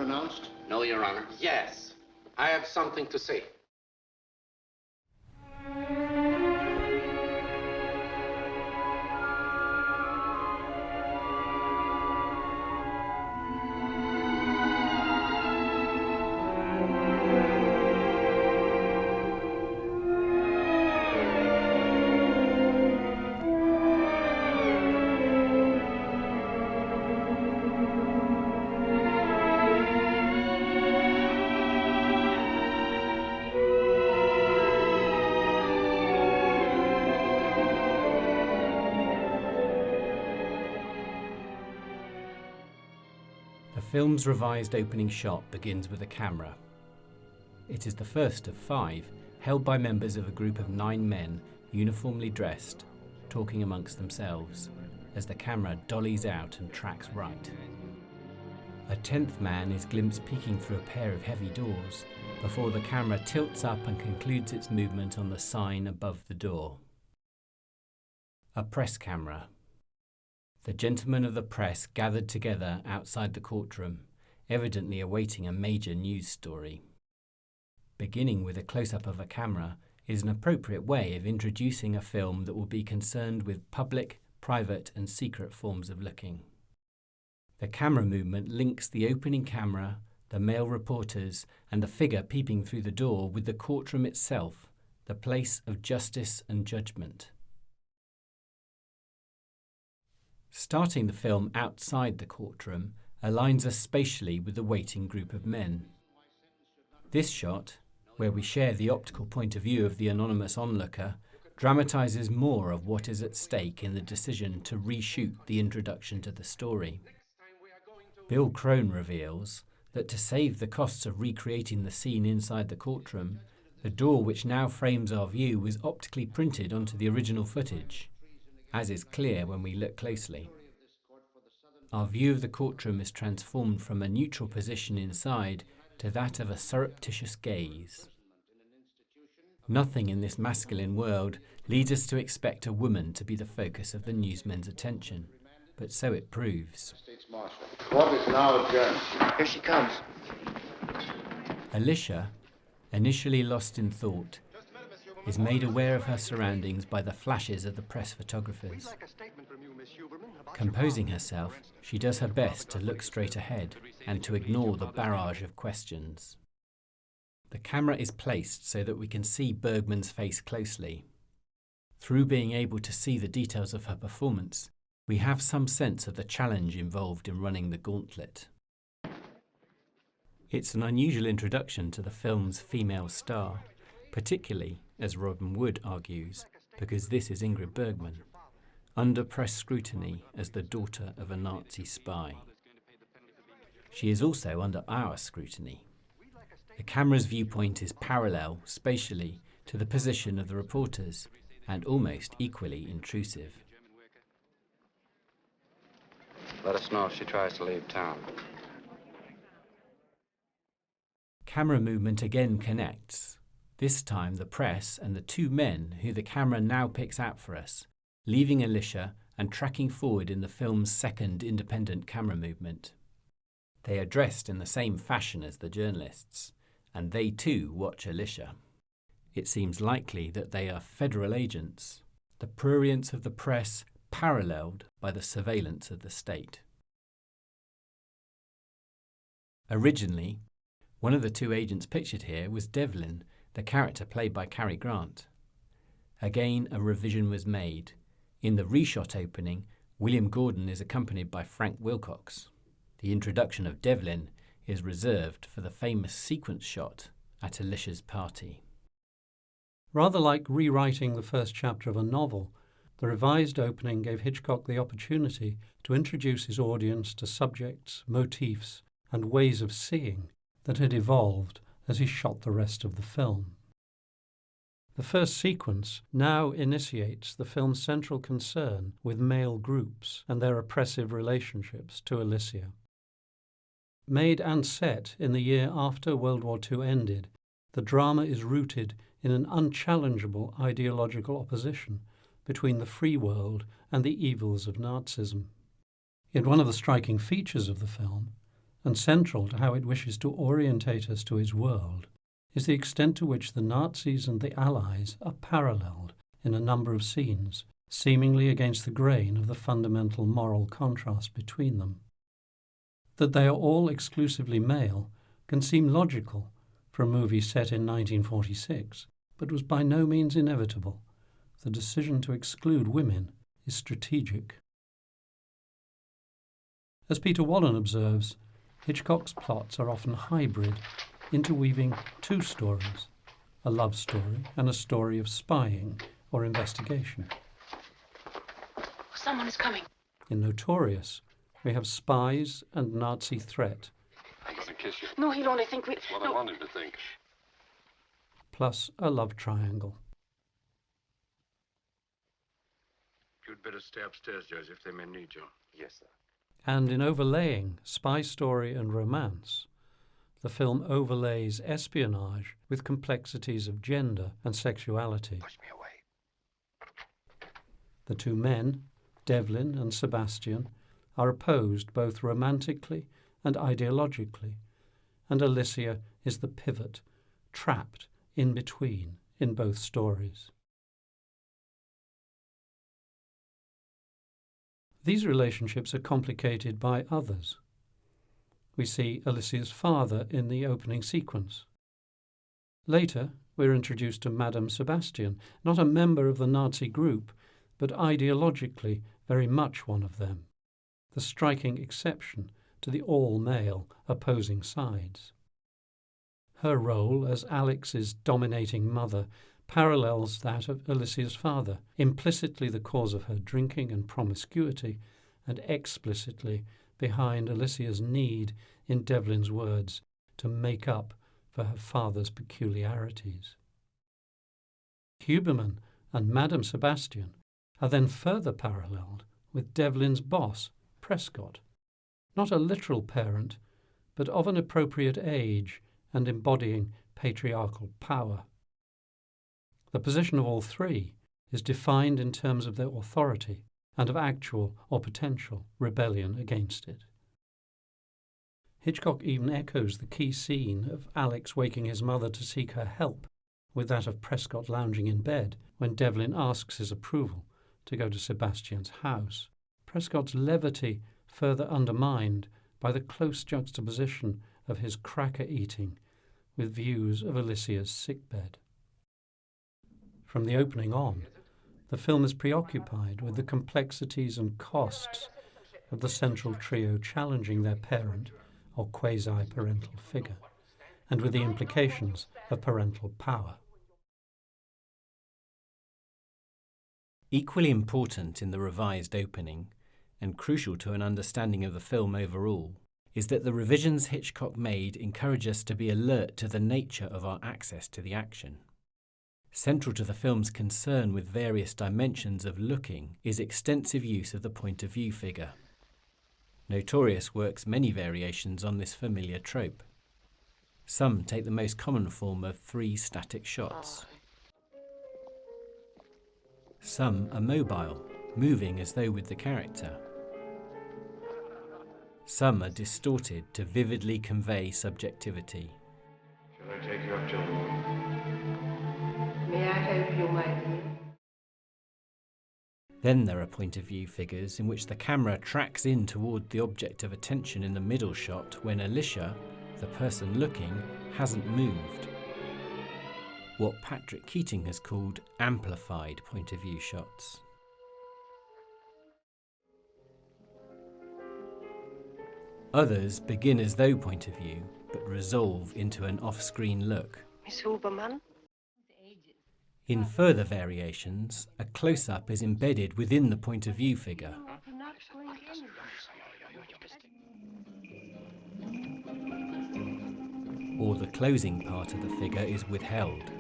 unannounced? No, Your Honor. Yes, I have something to say. The film's revised opening shot begins with a camera. It is the first of 5, held by members of a group of 9 men, uniformly dressed, talking amongst themselves, as the camera dollies out and tracks right. A 10th man is glimpsed peeking through a pair of heavy doors, before the camera tilts up and concludes its movement on the sign above the door. A press camera. The gentlemen of the press gathered together outside the courtroom, evidently awaiting a major news story. Beginning with a close-up of a camera is an appropriate way of introducing a film that will be concerned with public, private and secret forms of looking. The camera movement links the opening camera, the male reporters and the figure peeping through the door with the courtroom itself, the place of justice and judgment. Starting the film outside the courtroom aligns us spatially with the waiting group of men. This shot, where we share the optical point of view of the anonymous onlooker, dramatizes more of what is at stake in the decision to reshoot the introduction to the story. Bill Crone reveals that to save the costs of recreating the scene inside the courtroom, the door which now frames our view was optically printed onto the original footage, as is clear when we look closely. Our view of the courtroom is transformed from a neutral position inside to that of a surreptitious gaze. Nothing in this masculine world leads us to expect a woman to be the focus of the newsmen's attention, but so it proves. Court is now adjourned. Here she comes. Alicia, initially lost in thought, is made aware of her surroundings by the flashes of the press photographers. Composing herself, she does her best to look straight ahead and to ignore the barrage of questions. The camera is placed so that we can see Bergman's face closely. Through being able to see the details of her performance, we have some sense of the challenge involved in running the gauntlet. It's an unusual introduction to the film's female star, particularly, as Robin Wood argues, because this is Ingrid Bergman, under press scrutiny as the daughter of a Nazi spy. She is also under our scrutiny. The camera's viewpoint is parallel, spatially, to the position of the reporters, and almost equally intrusive. Let us know if she tries to leave town. Camera movement again connects, this time the press and the 2 men who the camera now picks out for us, leaving Alicia and tracking forward in the film's second independent camera movement. They are dressed in the same fashion as the journalists, and they too watch Alicia. It seems likely that they are federal agents, the prurience of the press paralleled by the surveillance of the state. Originally, one of the 2 agents pictured here was Devlin, the character played by Cary Grant. Again, a revision was made. In the reshot opening, William Gordon is accompanied by Frank Wilcox. The introduction of Devlin is reserved for the famous sequence shot at Alicia's party. Rather like rewriting the first chapter of a novel, the revised opening gave Hitchcock the opportunity to introduce his audience to subjects, motifs, and ways of seeing that had evolved as he shot the rest of the film. The first sequence now initiates the film's central concern with male groups and their oppressive relationships to Alicia. Made and set in the year after World War II ended, the drama is rooted in an unchallengeable ideological opposition between the free world and the evils of Nazism. Yet one of the striking features of the film, and central to how it wishes to orientate us to its world, is the extent to which the Nazis and the Allies are paralleled in a number of scenes, seemingly against the grain of the fundamental moral contrast between them. That they are all exclusively male can seem logical for a movie set in 1946, but was by no means inevitable. The decision to exclude women is strategic. As Peter Wallen observes, Hitchcock's plots are often hybrid, interweaving two stories, a love story and a story of spying or investigation. Someone is coming. In Notorious, we have spies and Nazi threat, I'm going to kiss you. No, he'll only think we... That's what no. I want him to think. plus a love triangle. You'd better stay upstairs, Joseph. They may need you. Yes, sir. And in overlaying spy story and romance, the film overlays espionage with complexities of gender and sexuality. Push me away. The two men, Devlin and Sebastian, are opposed both romantically and ideologically, and Alicia is the pivot, trapped in between in both stories. These relationships are complicated by others. We see Alicia's father in the opening sequence. Later, we're introduced to Madame Sebastian, not a member of the Nazi group, but ideologically very much one of them, the striking exception to the all-male opposing sides. Her role as Alex's dominating mother parallels that of Alicia's father, implicitly the cause of her drinking and promiscuity, and explicitly behind Alicia's need, in Devlin's words, to make up for her father's peculiarities. Huberman and Madame Sebastian are then further paralleled with Devlin's boss, Prescott, not a literal parent, but of an appropriate age and embodying patriarchal power. The position of all three is defined in terms of their authority and of actual or potential rebellion against it. Hitchcock even echoes the key scene of Alex waking his mother to seek her help with that of Prescott lounging in bed when Devlin asks his approval to go to Sebastian's house. Prescott's levity further undermined by the close juxtaposition of his cracker eating with views of Alicia's sickbed. From the opening on, the film is preoccupied with the complexities and costs of the central trio challenging their parent or quasi-parental figure, and with the implications of parental power. Equally important in the revised opening, and crucial to an understanding of the film overall, is that the revisions Hitchcock made encourage us to be alert to the nature of our access to the action. Central to the film's concern with various dimensions of looking is extensive use of the point of view figure. Notorious works many variations on this familiar trope. Some take the most common form of 3 static shots. Some are mobile, moving as though with the character. Some are distorted to vividly convey subjectivity. Shall I take you up to the room? May I help you, my dear? Then there are point of view figures in which the camera tracks in toward the object of attention in the middle shot when Alicia, the person looking, hasn't moved. What Patrick Keating has called amplified point of view shots. Others begin as though point of view, but resolve into an off-screen look. Miss Huberman? In further variations, a close-up is embedded within the point of view figure. Or the closing part of the figure is withheld.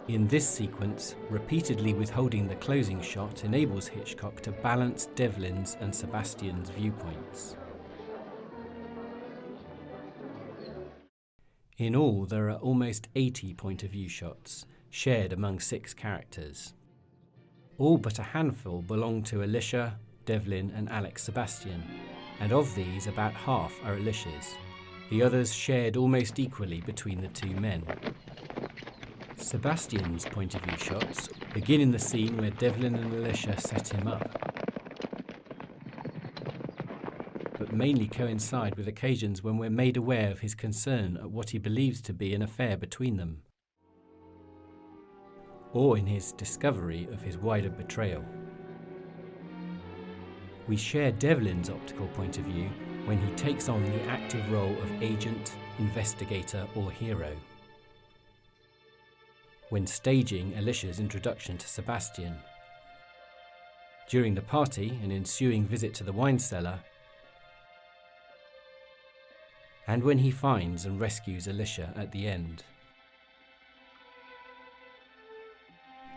In this sequence, repeatedly withholding the closing shot enables Hitchcock to balance Devlin's and Sebastian's viewpoints. In all, there are almost 80 point-of-view shots, shared among 6 characters. All but a handful belong to Alicia, Devlin and Alex Sebastian, and of these about half are Alicia's, the others shared almost equally between the two men. Sebastian's point of view shots begin in the scene where Devlin and Alicia set him up, but mainly coincide with occasions when we're made aware of his concern at what he believes to be an affair between them, or in his discovery of his wider betrayal. We share Devlin's optical point of view when he takes on the active role of agent, investigator or hero. When staging Alicia's introduction to Sebastian. During the party and ensuing visit to the wine cellar, and when he finds and rescues Alicia at the end.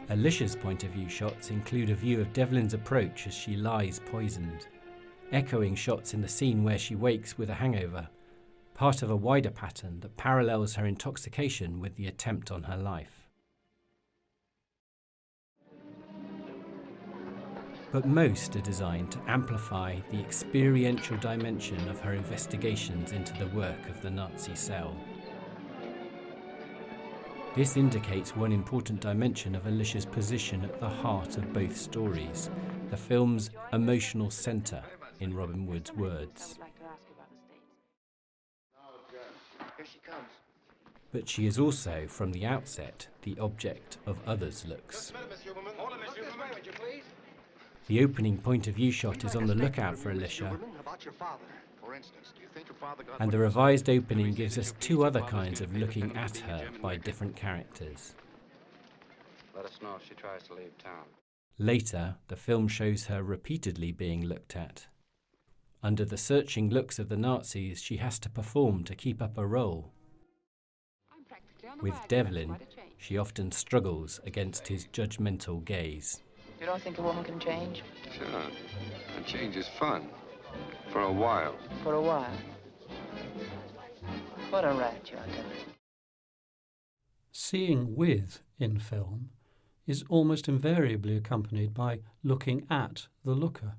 Alicia's point of view shots include a view of Devlin's approach as she lies poisoned, echoing shots in the scene where she wakes with a hangover, part of a wider pattern that parallels her intoxication with the attempt on her life. But most are designed to amplify the experiential dimension of her investigations into the work of the Nazi cell. This indicates one important dimension of Alicia's position at the heart of both stories, the film's emotional centre, in Robin Wood's words. Here she comes. But she is also, from the outset, the object of others' looks. The opening point of view shot is on the lookout for Alicia, and the revised opening gives us two other kinds of looking at her by different characters. Let us know if she tries to leave town. Later, the film shows her repeatedly being looked at. Under the searching looks of the Nazis, she has to perform to keep up a role. With Devlin, she often struggles against his judgmental gaze. You don't think a woman can change? Sure. And change is fun. For a while. For a while. What a rat you are, Devlin. Seeing with in film is almost invariably accompanied by looking at the looker.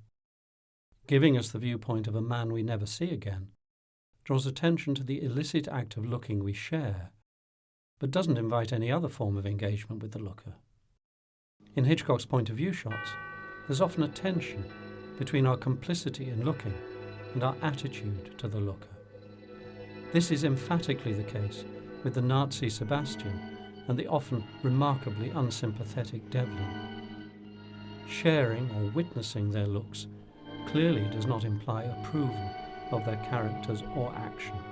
Giving us the viewpoint of a man we never see again draws attention to the illicit act of looking we share, but doesn't invite any other form of engagement with the looker. In Hitchcock's point of view shots, there's often a tension between our complicity in looking and our attitude to the looker. This is emphatically the case with the Nazi Sebastian and the often remarkably unsympathetic Devlin. Sharing or witnessing their looks clearly does not imply approval of their characters or actions.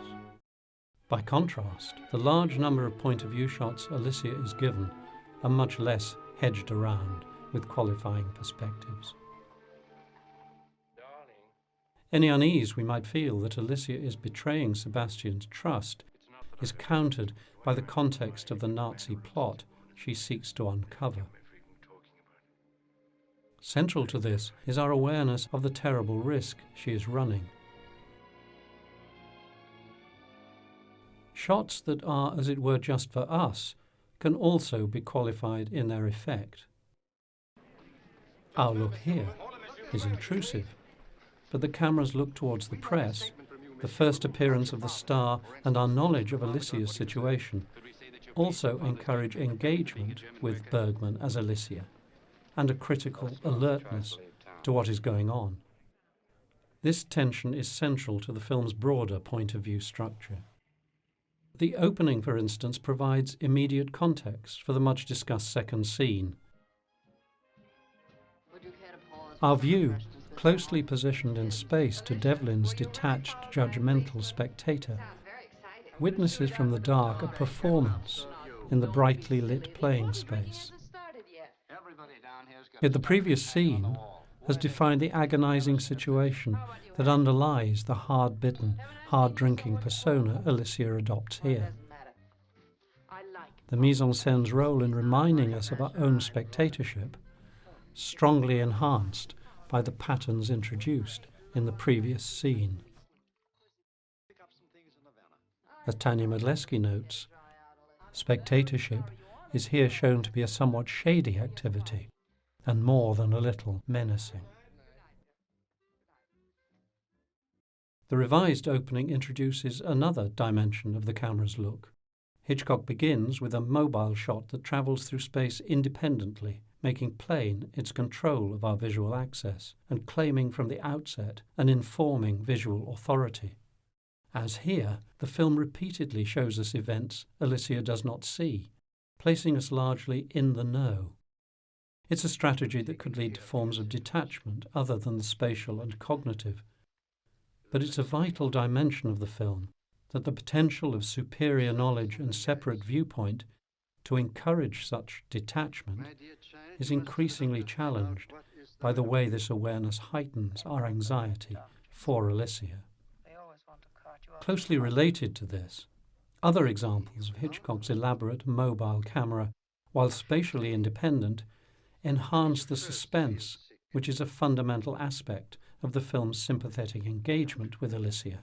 By contrast, the large number of point of view shots Alicia is given are much less hedged around with qualifying perspectives. Any unease we might feel that Alicia is betraying Sebastian's trust is countered by the context of the Nazi plot she seeks to uncover. Central to this is our awareness of the terrible risk she is running. Shots that are, as it were, just for us can also be qualified in their effect. Our look here is intrusive, but the camera's look towards the press, the first appearance of the star, and our knowledge of Alicia's situation also encourage engagement with Bergman as Alicia, and a critical alertness to what is going on. This tension is central to the film's broader point of view structure. The opening, for instance, provides immediate context for the much discussed second scene. Our view, closely positioned in space to Devlin's detached, judgmental spectator, witnesses from the dark a performance in the brightly lit playing space. Yet the previous scene has defined the agonizing situation that underlies the hard-bitten, hard-drinking persona Alicia adopts here. The mise-en-scene's role in reminding us of our own spectatorship, strongly enhanced by the patterns introduced in the previous scene. As Tanya Modleski notes, spectatorship is here shown to be a somewhat shady activity and more than a little menacing. The revised opening introduces another dimension of the camera's look. Hitchcock begins with a mobile shot that travels through space independently, making plain its control of our visual access and claiming from the outset an informing visual authority. As here, the film repeatedly shows us events Alicia does not see, placing us largely in the know. It's a strategy that could lead to forms of detachment other than the spatial and cognitive. But it's a vital dimension of the film that the potential of superior knowledge and separate viewpoint to encourage such detachment is increasingly challenged by the way this awareness heightens our anxiety for Alicia. Closely related to this, other examples of Hitchcock's elaborate mobile camera, while spatially independent, enhance the suspense, which is a fundamental aspect of the film's sympathetic engagement with Alicia.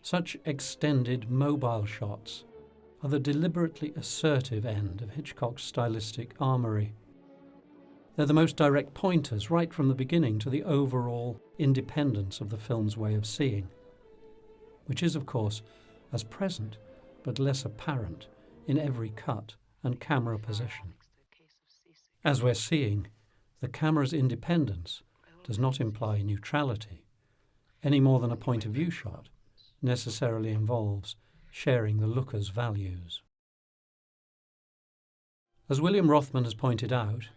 Such extended mobile shots are the deliberately assertive end of Hitchcock's stylistic armoury. They're the most direct pointers right from the beginning to the overall independence of the film's way of seeing, which is, of course, as present but less apparent in every cut and camera position. As we're seeing, the camera's independence does not imply neutrality, any more than a point-of-view shot necessarily involves sharing the looker's values. As William Rothman has pointed out,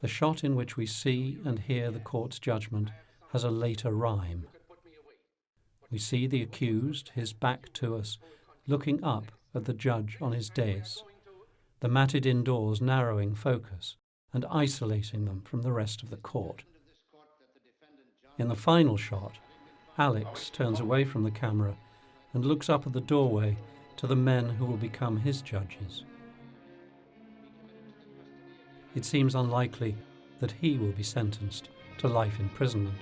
the shot in which we see and hear the court's judgment has a later rhyme. We see the accused, his back to us, looking up at the judge on his dais, the matted indoors narrowing focus and isolating them from the rest of the court. In the final shot, Alex turns away from the camera and looks up at the doorway to the men who will become his judges. It seems unlikely that he will be sentenced to life imprisonment.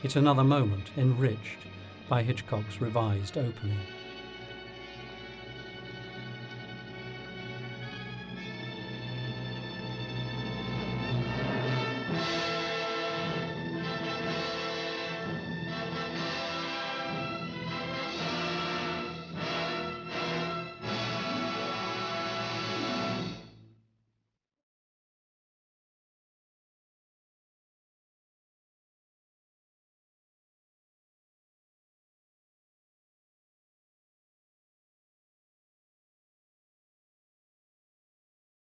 It's another moment enriched by Hitchcock's revised opening.